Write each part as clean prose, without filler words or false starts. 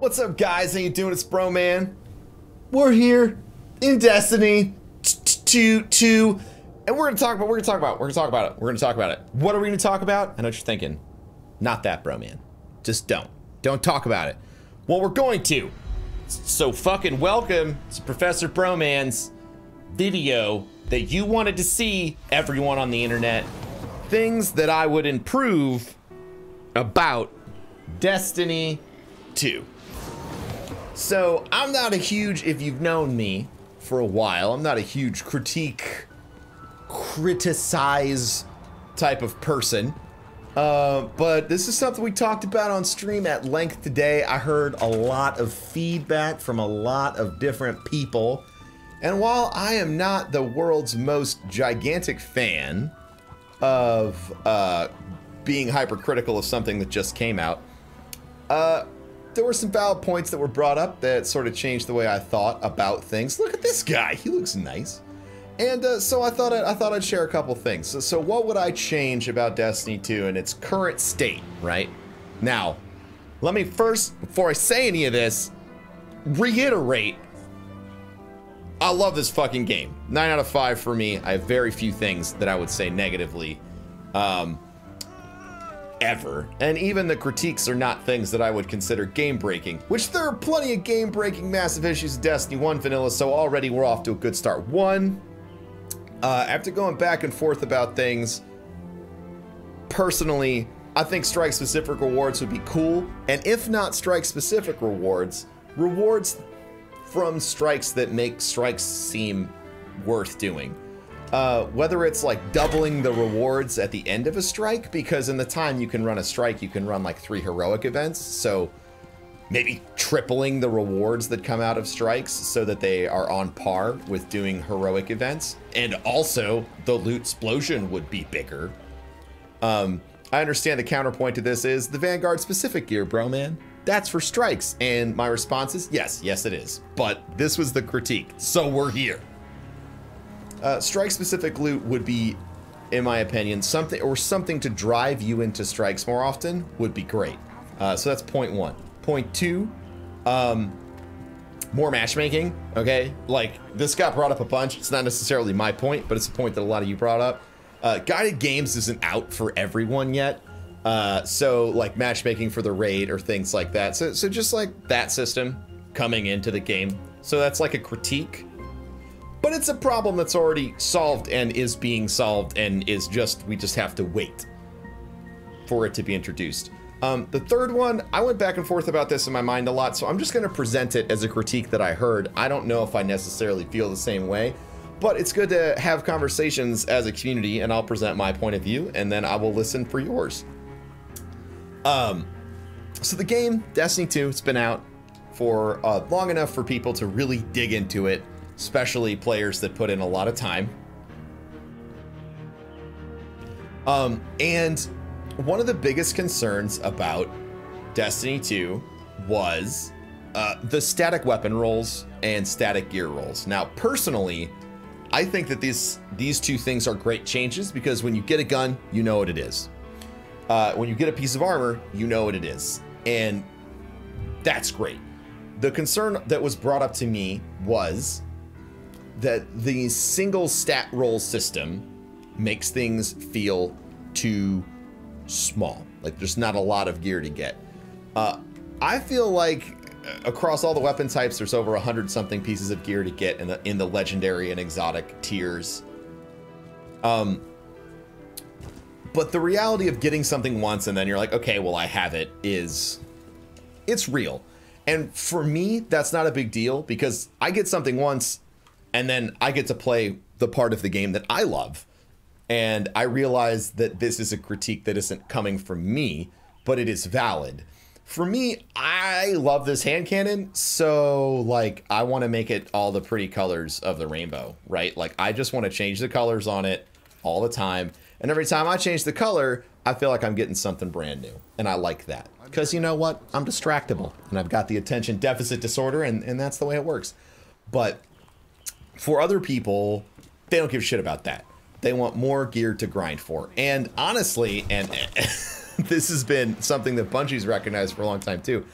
What's up, guys? How you doing? It's Broman. We're here in Destiny 2, and we're gonna talk about it. What are we gonna talk about? I know what you're thinking. Not that, Broman. Just don't talk about it. Well, we're going to. So fucking welcome to Professor Broman's video that you wanted to see, everyone on the internet. Things that I would improve about Destiny 2. So I'm not a huge, if you've known me for a while, I'm not a huge criticize type of person. But this is something we talked about on stream at length today. I heard a lot of feedback from a lot of different people. And while I am not the world's most gigantic fan of being hypercritical of something that just came out, there were some valid points that were brought up that sort of changed the way I thought about things. Look at this guy, he looks nice. And so I thought I'd share a couple things. So what would I change about Destiny 2 in its current state, right? Now, let me first, before I say any of this, reiterate, I love this fucking game. 9 out of 5 for me. I have very few things that I would say negatively, ever. And even the critiques are not things that I would consider game-breaking, which there are plenty of game-breaking massive issues in Destiny 1 vanilla, so already we're off to a good start. After going back and forth about things, personally, I think strike-specific rewards would be cool, and if not strike-specific rewards, rewards from strikes that make strikes seem worth doing. Whether it's like doubling the rewards at the end of a strike, because in the time you can run a strike, you can run like 3 heroic events, so maybe tripling the rewards that come out of strikes so that they are on par with doing heroic events. And also, the loot explosion would be bigger. I understand the counterpoint to this is the Vanguard specific gear, Broman. That's for strikes. And my response is yes, it is. But this was the critique, so we're here. Strike-specific loot would be, in my opinion, something to drive you into strikes more often would be great. So that's point 1. Point 2, more matchmaking, okay? Like, this got brought up a bunch. It's not necessarily my point, but it's a point that a lot of you brought up. Guided games isn't out for everyone yet. So, like, matchmaking for the raid or things like that. So just like that system coming into the game. So that's like a critique. But it's a problem that's already solved and is being solved and is just, we just have to wait for it to be introduced. The third one, I went back and forth about this in my mind a lot, so I'm just gonna present it as a critique that I heard. I don't know if I necessarily feel the same way, but it's good to have conversations as a community, and I'll present my point of view, and then I will listen for yours. So the game, Destiny 2, it's been out for long enough for people to really dig into it, especially players that put in a lot of time. And one of the biggest concerns about Destiny 2 was the static weapon rolls and static gear rolls. Now, personally, I think that these two things are great changes because when you get a gun, you know what it is. When you get a piece of armor, you know what it is. And that's great. The concern that was brought up to me was that the single stat roll system makes things feel too small. Like there's not a lot of gear to get. I feel like across all the weapon types, there's over 100 something pieces of gear to get in the legendary and exotic tiers. But the reality of getting something once and then you're like, okay, well, I have it, it's real. And for me, that's not a big deal because I get something once and then I get to play the part of the game that I love. And I realize that this is a critique that isn't coming from me, but it is valid. For me, I love this hand cannon, so like I want to make it all the pretty colors of the rainbow, right? Like I just want to change the colors on it all the time. And every time I change the color, I feel like I'm getting something brand new. And I like that. Because you know what? I'm distractible. And I've got the attention deficit disorder, and that's the way it works. But for other people, they don't give a shit about that. They want more gear to grind for. And honestly, and this has been something that Bungie's recognized for a long time too,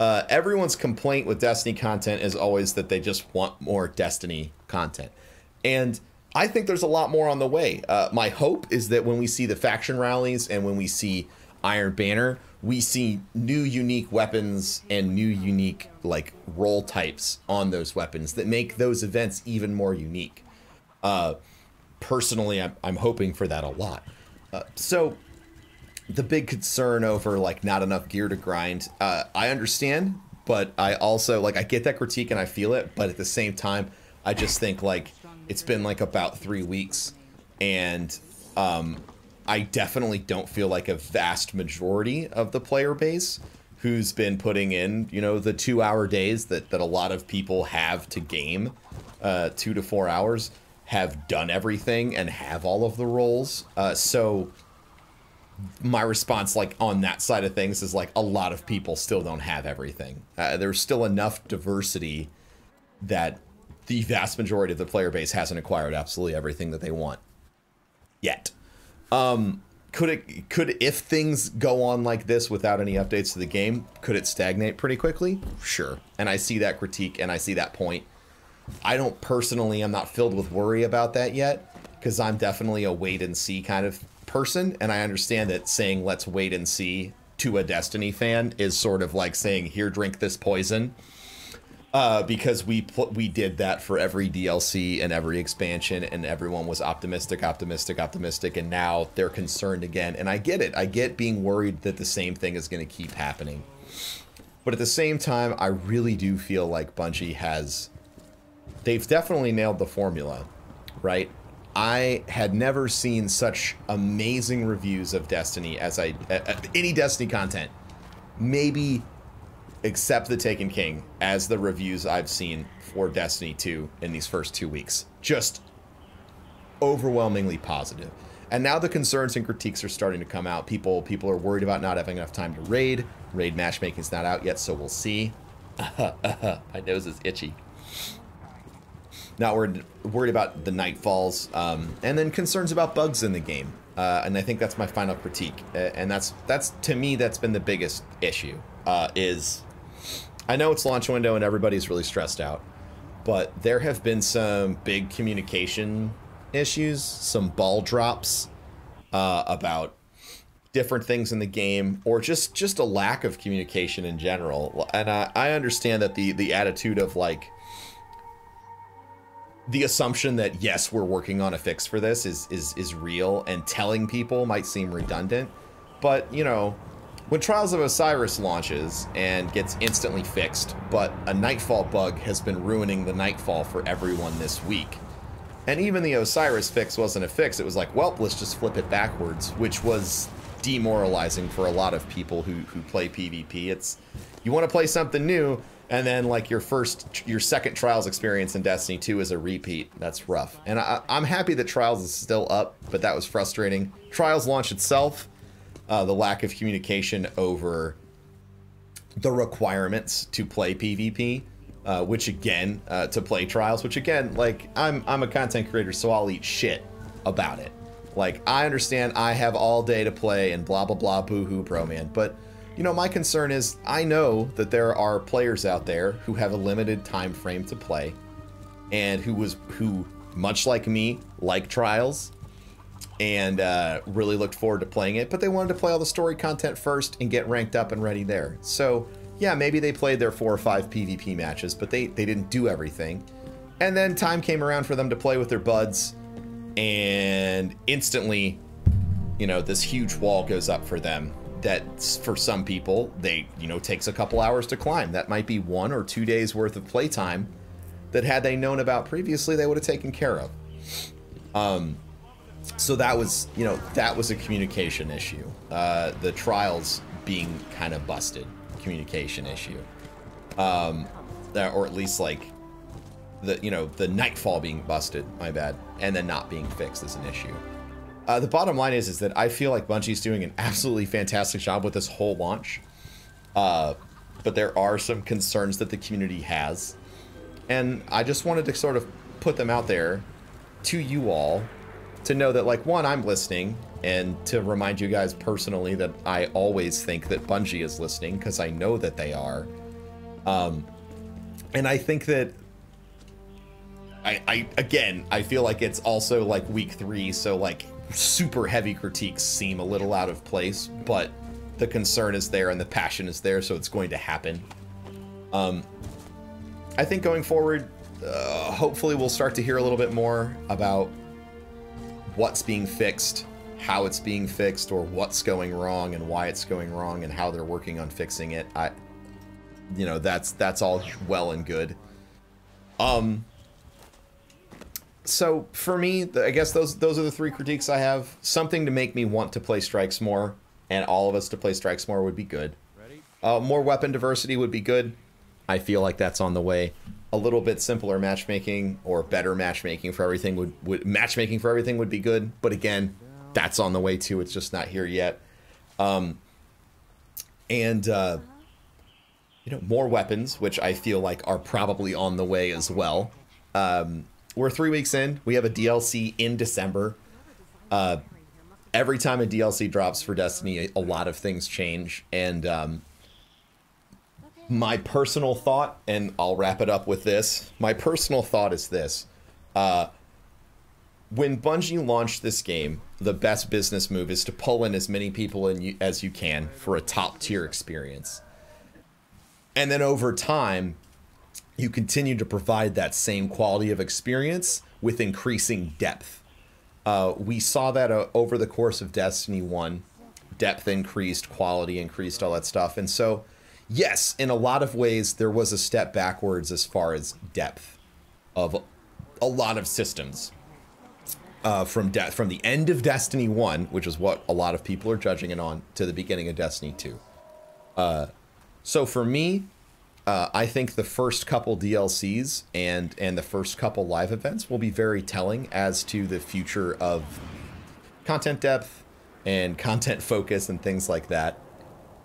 Everyone's complaint with Destiny content is always that they just want more Destiny content. And I think there's a lot more on the way. My hope is that when we see the faction rallies and when we see Iron Banner, we see new unique weapons and new unique like role types on those weapons that make those events even more unique. Personally, I'm hoping for that a lot. So the big concern over like not enough gear to grind, I understand, but I also like I get that critique and I feel it, but at the same time, I just think like it's been like about 3 weeks, and I definitely don't feel like a vast majority of the player base who's been putting in, you know, the 2-hour days that a lot of people have to game, 2 to 4 hours, have done everything and have all of the roles. So my response, like on that side of things, is like a lot of people still don't have everything. There's still enough diversity that the vast majority of the player base hasn't acquired absolutely everything that they want yet. If things go on like this without any updates to the game, could it stagnate pretty quickly? Sure. And I see that critique and I see that point. I don't personally, I'm not filled with worry about that yet, because I'm definitely a wait and see kind of person. And I understand that saying let's wait and see to a Destiny fan is sort of like saying, here, drink this poison. Because we did that for every DLC and every expansion, and everyone was optimistic, and now they're concerned again. And I get it. I get being worried that the same thing is going to keep happening. But at the same time, I really do feel like Bungie they've definitely nailed the formula, right? I had never seen such amazing reviews of Destiny as any Destiny content. Maybe except the Taken King, as the reviews I've seen for Destiny 2 in these first 2 weeks. Just overwhelmingly positive. And now the concerns and critiques are starting to come out. People are worried about not having enough time to raid. Raid matchmaking's not out yet, so we'll see. My nose is itchy. Now we're worried about the nightfalls, and then concerns about bugs in the game. And I think that's my final critique. And that's to me, that's been the biggest issue, is I know it's launch window and everybody's really stressed out, but there have been some big communication issues, some ball drops about different things in the game, or just a lack of communication in general. And I understand that the attitude of like the assumption that yes, we're working on a fix for this is real, and telling people might seem redundant, but you know, when Trials of Osiris launches and gets instantly fixed, but a Nightfall bug has been ruining the Nightfall for everyone this week, and even the Osiris fix wasn't a fix, it was like, well, let's just flip it backwards, which was demoralizing for a lot of people who play PvP. It's, you want to play something new, and then like your second Trials experience in Destiny 2 is a repeat. That's rough. And I'm happy that Trials is still up, but that was frustrating. Trials launch itself, the lack of communication over the requirements to play PvP, which again, to play Trials, which again, like I'm a content creator, so I'll eat shit about it. Like, I understand I have all day to play and blah, blah, blah, boo-hoo, Broman. But, you know, my concern is I know that there are players out there who have a limited time frame to play, and who, much like me, like Trials, and really looked forward to playing it, but they wanted to play all the story content first and get ranked up and ready there. So, yeah, maybe they played their 4 or 5 PvP matches, but they didn't do everything. And then time came around for them to play with their buds, and instantly, you know, this huge wall goes up for them that for some people, takes a couple hours to climb. That might be 1 or 2 days worth of playtime that had they known about previously, they would have taken care of. So that was, that was a communication issue. The Trials being kind of busted, communication issue. Or at least like the Nightfall being busted, my bad, and then not being fixed is an issue. The bottom line is that I feel like Bungie's doing an absolutely fantastic job with this whole launch. But there are some concerns that the community has. And I just wanted to sort of put them out there to you all to know that, like, one, I'm listening, and to remind you guys personally that I always think that Bungie is listening, because I know that they are. And I think that I feel like it's also like week 3, so like super heavy critiques seem a little out of place, but the concern is there and the passion is there, so it's going to happen. I think going forward, hopefully we'll start to hear a little bit more about what's being fixed, how it's being fixed, or what's going wrong and why it's going wrong and how they're working on fixing it. You know, that's all well and good. So for me, I guess those are the 3 critiques I have. Something to make me want to play Strikes more, and all of us to play Strikes more would be good. More weapon diversity would be good. I feel like that's on the way. A little bit simpler matchmaking or better matchmaking for everything would be good. But again, that's on the way too. It's just not here yet. You know, more weapons, which I feel like are probably on the way as well. We're 3 weeks in. We have a DLC in December. Every time a DLC drops for Destiny, a lot of things change. And my personal thought, and I'll wrap it up with this. My personal thought is this. When Bungie launched this game, the best business move is to pull in as many people as you can for a top-tier experience. And then over time, you continue to provide that same quality of experience with increasing depth. We saw that over the course of Destiny 1. Depth increased, quality increased, all that stuff. And so, yes, in a lot of ways, there was a step backwards as far as depth of a lot of systems. From the end of Destiny 1, which is what a lot of people are judging it on, to the beginning of Destiny 2. So for me, I think the first couple DLCs and the first couple live events will be very telling as to the future of content depth and content focus and things like that.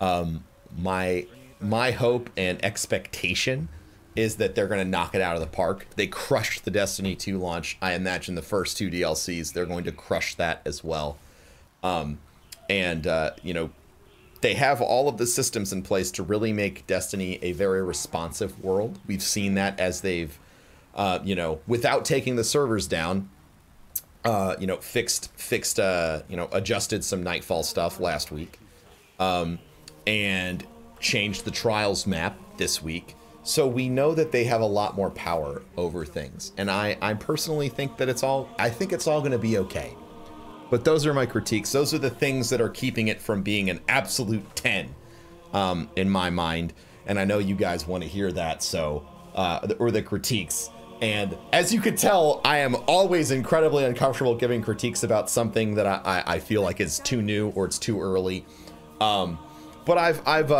My hope and expectation is that they're going to knock it out of the park. They crushed the Destiny 2 launch. I imagine the first 2 DLCs, they're going to crush that as well. You know, they have all of the systems in place to really make Destiny a very responsive world. We've seen that as they've, you know, without taking the servers down, you know, you know, adjusted some Nightfall stuff last week, and changed the Trials map this week. So we know that they have a lot more power over things. And I personally think that I think it's all going to be okay. But those are my critiques. Those are the things that are keeping it from being an absolute 10 in my mind. And I know you guys want to hear that, so, or the critiques. And as you can tell, I am always incredibly uncomfortable giving critiques about something that I feel like is too new or it's too early. But I've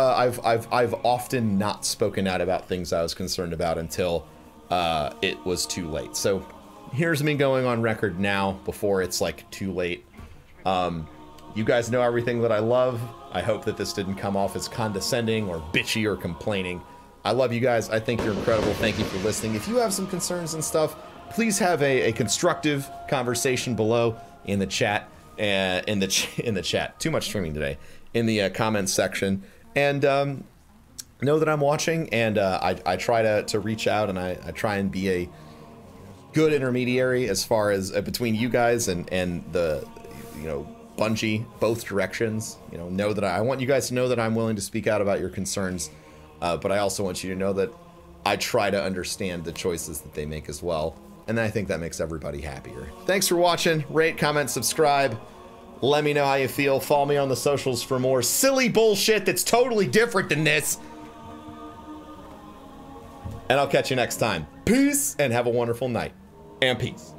often not spoken out about things I was concerned about until it was too late. So here's me going on record now before it's like too late. You guys know everything that I love. I hope that this didn't come off as condescending or bitchy or complaining. I love you guys. I think you're incredible. Thank you for listening. If you have some concerns and stuff, please have a constructive conversation below in the chat. In the chat. Too much streaming today. In the comments section. And know that I'm watching, and I try to reach out, and I try and be a good intermediary as far as between you guys and the, you know, Bungie, both directions. You know that I want you guys to know that I'm willing to speak out about your concerns, but I also want you to know that I try to understand the choices that they make as well, and I think that makes everybody happier. Thanks for watching. Rate, comment, subscribe. Let me know how you feel. Follow me on the socials for more silly bullshit that's totally different than this. And I'll catch you next time. Peace, and have a wonderful night. And peace.